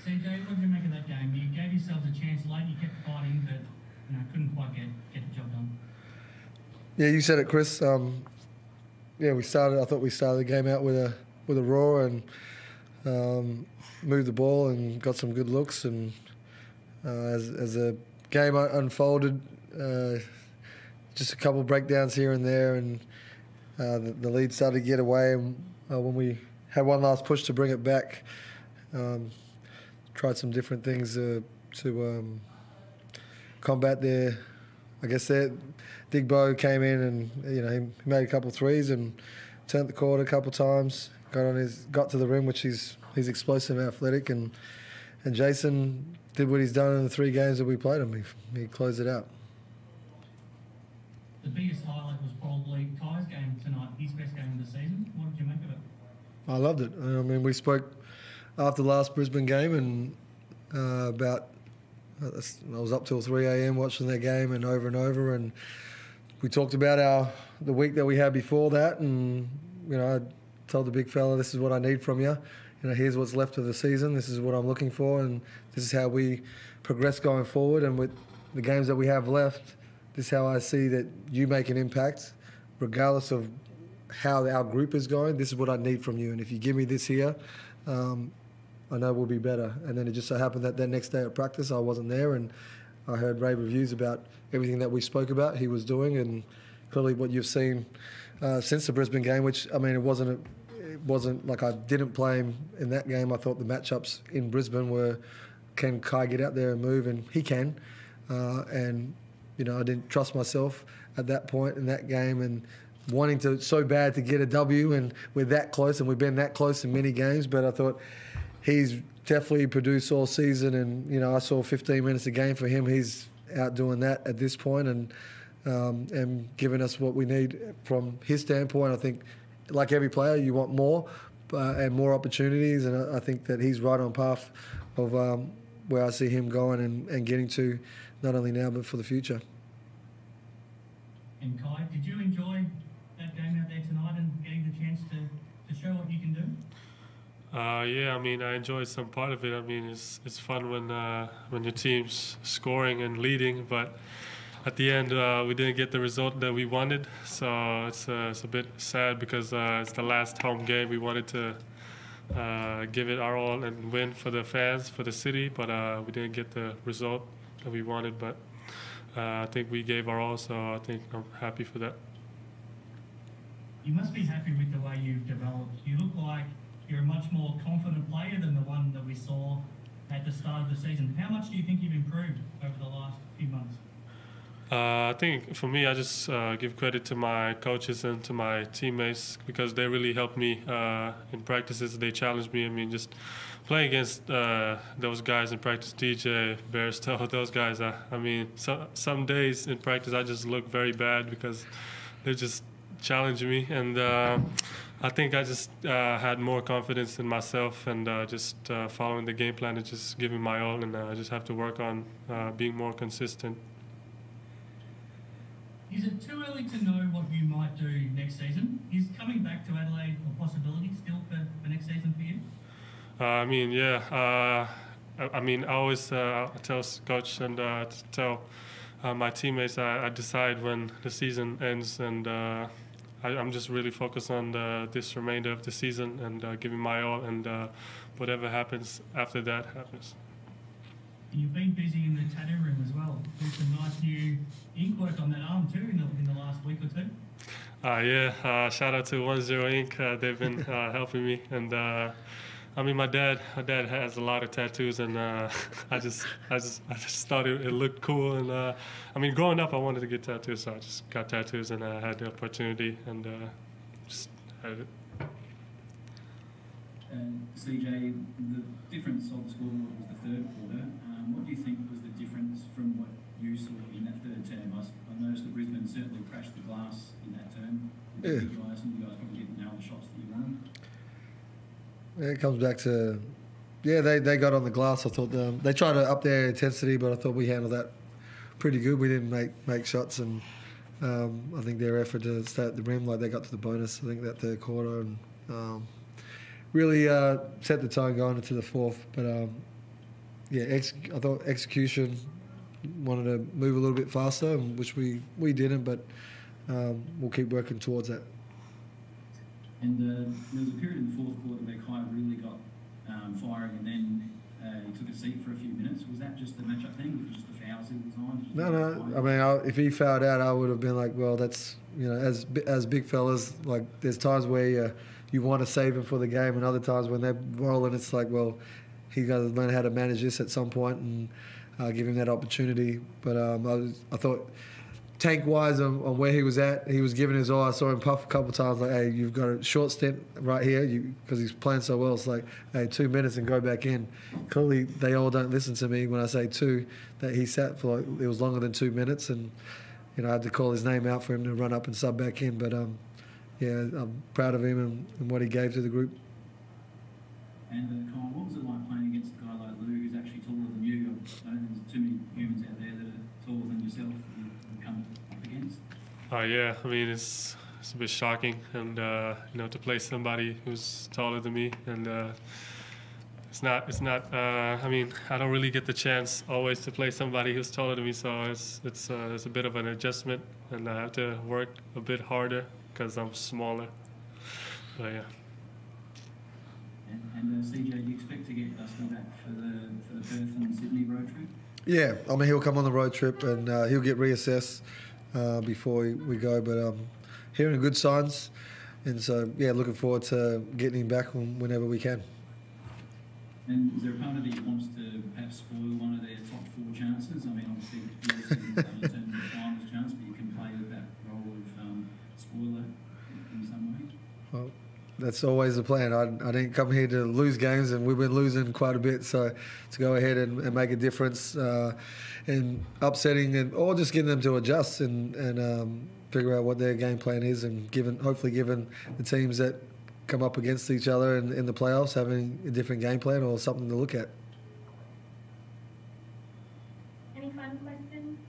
CJ, what did you make of that game? You gave yourselves a chance late, you kept fighting, but couldn't quite get the job done. Yeah, you said it, Chris. Yeah, I thought we started the game out with a roar and moved the ball and got some good looks. And as the game unfolded, just a couple of breakdowns here and there, and the lead started to get away. And when we had one last push to bring it back, tried some different things to combat their. I guess Digbo came in and he made a couple of threes and turned the court a couple of times. Got to the rim, which he's explosive and athletic, and Jason did what he's done in the 3 games that we played him. He closed it out. The biggest highlight was probably Ty's game tonight, his best game of the season. What did you make of it? I loved it. I mean, we spoke after the last Brisbane game and about. I was up till 3 a.m. watching that game and over, and we talked about the week that we had before that, and I told the big fella, this is what I need from you. Here's what's left of the season. This is what I'm looking for, and this is how we progress going forward. And with the games that we have left, this is how I see that you make an impact, regardless of how our group is going. This is what I need from you, and if you give me this here, I know we'll be better. And then it just so happened that next day at practice I wasn't there, and I heard rave reviews about everything that we spoke about he was doing, and clearly what you've seen since the Brisbane game, which, I mean, it wasn't like I didn't play him in that game. I thought the matchups in Brisbane were, can Kai get out there and move? And he can. And, I didn't trust myself at that point in that game, and wanting to so bad to get a W, and we're that close, and we've been that close in many games, but I thought he's definitely produced all season, and I saw 15 minutes a game for him. He's out doing that at this point, and giving us what we need from his standpoint. I think, like every player, you want more and more opportunities, and I think that he's right on path of where I see him going and getting to, not only now but for the future. And Kai, did you enjoy that game out there tonight and getting the chance to show what you can do? Yeah, I mean, I enjoyed some part of it. I mean, it's fun when your team's scoring and leading, but at the end we didn't get the result that we wanted. So it's a bit sad because it's the last home game. We wanted to give it our all and win for the fans, for the city, but we didn't get the result that we wanted. But I think we gave our all, so I think I'm happy for that. You must be happy with the way you've developed. You look like you're a much more confident player than the one that we saw at the start of the season. How much do you think you've improved over the last few months? I think for me, I just give credit to my coaches and to my teammates, because they really helped me in practices. They challenged me. I mean, just playing against those guys in practice, DJ, Bairstow, those guys. I mean, some days in practice I just look very bad because they just challenge me, and I think I just had more confidence in myself, and just following the game plan and just giving my all, and I just have to work on being more consistent. Is it too early to know what you might do next season? Is coming back to Adelaide a possibility still for next season for you? I mean, yeah. I mean, I always tell coach and tell my teammates I decide when the season ends, and I'm just really focused on this remainder of the season and giving my all, and whatever happens after that happens. You've been busy in the tattoo room as well. There's some nice new ink work on that arm too in the last week or two. Yeah, shout out to 10 Ink. They've been helping me, and I mean, my dad has a lot of tattoos, and I just thought it looked cool, and I mean, growing up I wanted to get tattoos, so I just got tattoos, and I had the opportunity, and just had it. And CJ, the difference of the scoreboard was the third quarter. What do you think was the difference from what you saw in that third term? I noticed that Brisbane certainly crashed the glass in that term. Yeah. Some of you guys probably didn't nail the shots that you wanted. Yeah, it comes back to, yeah, they got on the glass. I thought they tried to up their intensity, but I thought we handled that pretty good. We didn't make shots, and I think their effort to stay at the rim, like they got to the bonus, I think, that third quarter, and really set the tone going into the fourth. But I thought execution wanted to move a little bit faster, which we didn't, but we'll keep working towards that. And there was a period in the fourth quarter where Kai really got firing, and then he took a seat for a few minutes. Was that just the matchup thing? Was it just the fouls he was on? No. I mean, if he fouled out, I would have been like, well, that's, as big fellas, like there's times where you want to save him for the game, and other times when they're rolling, it's like, well, he's got to learn how to manage this at some point and give him that opportunity. But I thought tank-wise on where he was at, he was giving his all. I saw him puff a couple of times, like, hey, you've got a short stint right here because he's playing so well. It's like, hey, 2 minutes and go back in. Clearly, they all don't listen to me when I say 2, that he sat for, like, it was longer than 2 minutes, and, I had to call his name out for him to run up and sub back in. But, I'm proud of him and what he gave to the group. And Kyle, what was it like playing against a guy like Lou, who's actually taller than you? I don't think there's too many humans out there that are taller than yourself that you come up against. Yeah, I mean, it's a bit shocking, and to play somebody who's taller than me, and it's not. I mean, I don't really get the chance always to play somebody who's taller than me, so it's a bit of an adjustment, and I have to work a bit harder because I'm smaller. But yeah. And CJ, do you expect to get Dusty back for the Perth and Sydney road trip? Yeah, I mean, he'll come on the road trip and he'll get reassessed before we go. But hearing good signs, and so looking forward to getting him back whenever we can. And is there a part of you that wants to perhaps spoil one of their top 4 chances? I mean, obviously, it's in terms of the finals chance, but you can play with that role of spoiler in some way. Well, that's always the plan. I didn't come here to lose games, and we've been losing quite a bit. So to go ahead and make a difference in upsetting or just getting them to adjust and figure out what their game plan is, and hopefully giving the teams that come up against each other in the playoffs having a different game plan or something to look at. Any final questions?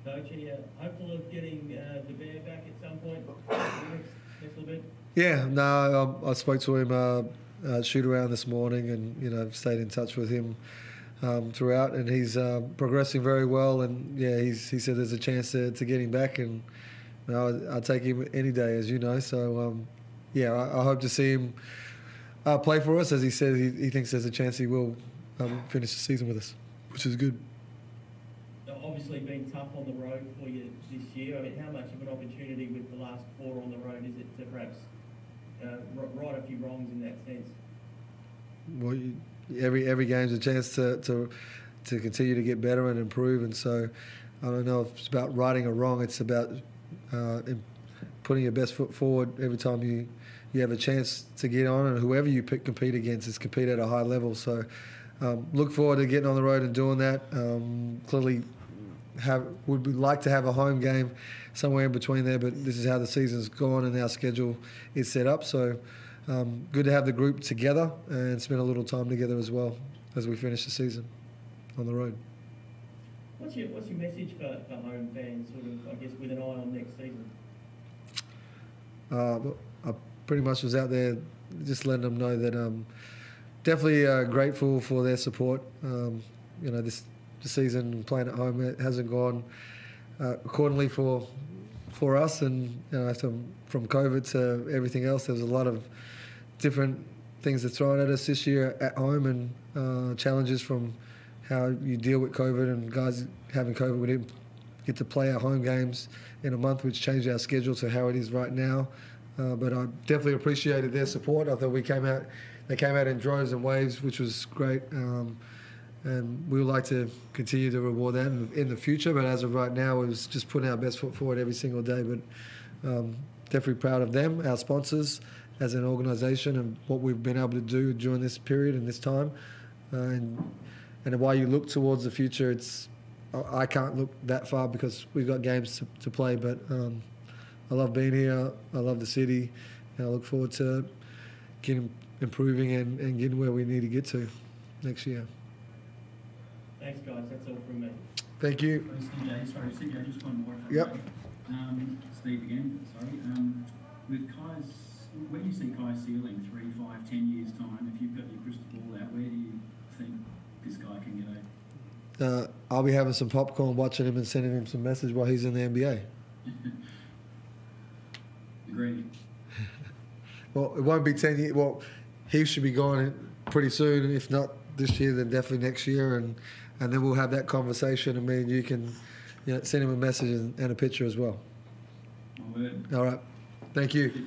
Coach, are you hopeful of getting the Bear back at some point next little bit? Yeah, no, I spoke to him shoot around this morning, and stayed in touch with him throughout, and he's progressing very well. And he said there's a chance to get him back, and I'll take him any day, as you know. So I hope to see him play for us. As he said, he thinks there's a chance he will finish the season with us, which is good. Obviously been tough on the road for you this year. I mean, how much of an opportunity with the last 4 on the road is it to perhaps right a few wrongs in that sense? Well, every game's a chance to continue to get better and improve, and so I don't know if it's about righting a wrong. It's about putting your best foot forward every time you have a chance to get on, and whoever you compete against is compete at a high level. So look forward to getting on the road and doing that. Clearly would like to have a home game somewhere in between there, but this is how the season's gone and our schedule is set up. So good to have the group together and spend a little time together as well as we finish the season on the road. What's your message for home fans, sort of, I guess, with an eye on next season? I pretty much was out there just letting them know that definitely grateful for their support. This season playing at home, it hasn't gone accordingly for us, and from COVID to everything else, there was a lot of different things that thrown at us this year at home, and challenges from how you deal with COVID and guys having COVID. We didn't get to play our home games in a month, which changed our schedule to how it is right now. But I definitely appreciated their support. I thought they came out in droves and waves, which was great. And we would like to continue to reward that in the future. But as of right now, it was just putting our best foot forward every single day. But definitely proud of them, our sponsors, as an organisation, and what we've been able to do during this period and this time. And while you look towards the future, I can't look that far because we've got games to play. But I love being here. I love the city. And I look forward to improving and getting where we need to get to next year. Thanks, guys. That's all from me. Thank you. CJ, just one more. Yep. Steve again, sorry. With Kai's, where do you see Kai ceiling 3, 5, 10 years' time? If you've got your crystal ball out, where do you think this guy I'll be having some popcorn, watching him and sending him some message while he's in the NBA. Agreed. Well, it won't be 10 years. Well, he should be gone pretty soon. If not this year, then definitely next year. And then we'll have that conversation, and me and you can send him a message and a picture as well. My word. All right. Thank you.